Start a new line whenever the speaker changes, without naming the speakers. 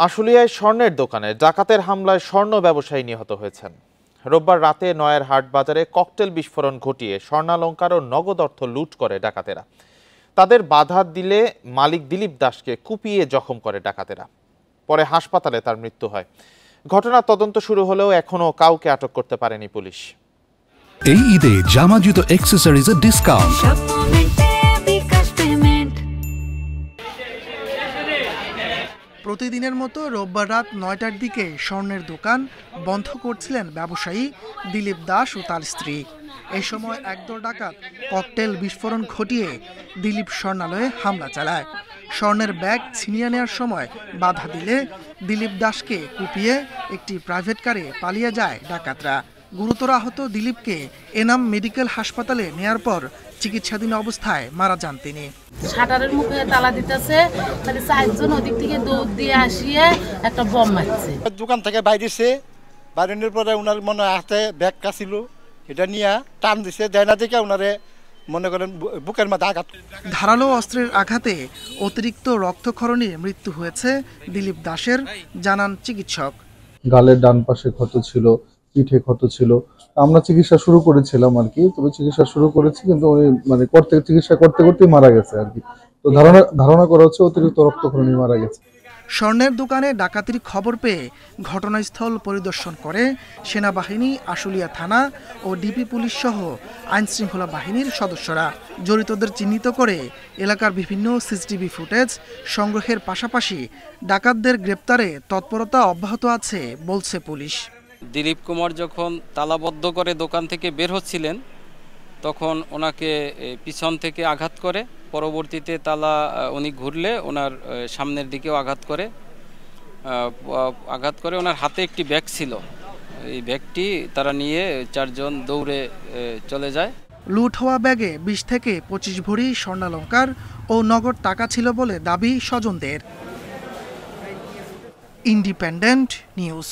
আশুলিয়ায় স্বর্ণের দোকানে ডাকাতের হামলায় স্বর্ণ ব্যবসায়ী নিহত হয়েছেন। রোববার রাতে নয়ার হাট বাজারে ককটেল বিস্ফোরণ ঘটিয়ে স্বর্ণালংকার ও নগদ অর্থ লুট করে ডাকাতেরা। তাদের বাধা দিলে মালিক দিলীপ দাসকে কুপিয়ে জখম করে ডাকাতেরা। পরে হাসপাতালে তার মৃত্যু হয়। ঘটনার তদন্ত শুরু হলেও এখনো কাউকে আটক করতে পারেনি পুলিশ।
এই ঈদে জামা জুতো অ্যাকসেসরিজের ডিসকাউন্ট।
প্রতিদিনের মতো রোববার রাত ৯টার দিকে স্বর্ণের দোকান বন্ধ করছিলেন ব্যবসায়ী দিলীপ দাস ও তার স্ত্রী। এই সময় একদল ডাকাত ককটেল বিস্ফোরণ ঘটিয়ে দিলীপ স্বর্ণালয়ে হামলা চালায়। স্বর্ণের ব্যাগ ছিনিয়ে নেওয়ার সময় বাধা দিলে দিলীপ দাসকে কুপিয়ে একটি প্রাইভেট কারে পালিয়ে যায় ডাকাতরা। গুরুতর আহত দিলীপকে এনাম মেডিকেল হাসপাতালে নেয়ার পর চিকিৎসাধীন অবস্থায় মারা যান তিনি।
শাটারের মুখে তালা দিতেছে, তাহলে চারজন ওদিক থেকে দৌড় দিয়ে আসিয়ে একটা বম মারছে।
দোকান থেকে বাইরেছে, বাইরের পরে ওনার মনে হাতে ব্যাগ কাছিল, এটা নিয়ে টান দিছে, দেয় না দেখে ওনারে মনে করেন বুকের মধ্যে আঘাত।
ধারালো অস্ত্রের আঘাতে অতিরিক্ত রক্তক্ষরণে মৃত্যু হয়েছে দিলীপ দাসের, জানান চিকিৎসক।
গালের ডান পাশে ক্ষত ছিল, পিঠে ক্ষত ছিল। আমরা চিকিৎসা শুরু করেছিলাম আর কি, তবে চিকিৎসা শুরু করেছি কিন্তু উনি চিকিৎসা করতে করতে মারা গেছে আর কি। তো ধারণা করা হচ্ছে অতিরিক্ত রক্তক্ষরণে মারা গেছে।
স্বর্ণের দোকানে ডাকাতির খবর পেয়ে ঘটনাস্থল পরিদর্শন করে সেনাবাহিনী, আশুলিয়া থানা ও ডিবি পুলিশ সহ আইনশৃঙ্খলা বাহিনীর সদস্যরা। জড়িতদের চিহ্নিত করে এলাকার বিভিন্ন সিসিটিভি ফুটেজ সংগ্রহের পাশাপাশি ডাকাতদের গ্রেপ্তারে তৎপরতা অব্যাহত আছে বলছে পুলিশ।
দিলীপ কুমার যখন তালাবদ্ধ করে দোকান থেকে বের হচ্ছিলেন তখন ওনাকে পিছন থেকে আঘাত করে, পরবর্তীতে উনি ঘুরলে ওনার সামনের দিকেও আঘাত করে ওনার হাতে একটি ব্যাগ ছিল। এই ব্যাগটি তারা নিয়ে চারজন দৌড়ে চলে যায়।
লুট হওয়া ব্যাগে ২০ থেকে ২৫ ভরি স্বর্ণালংকার ও নগদ টাকা ছিল বলে দাবি স্বজনদের। Independent news.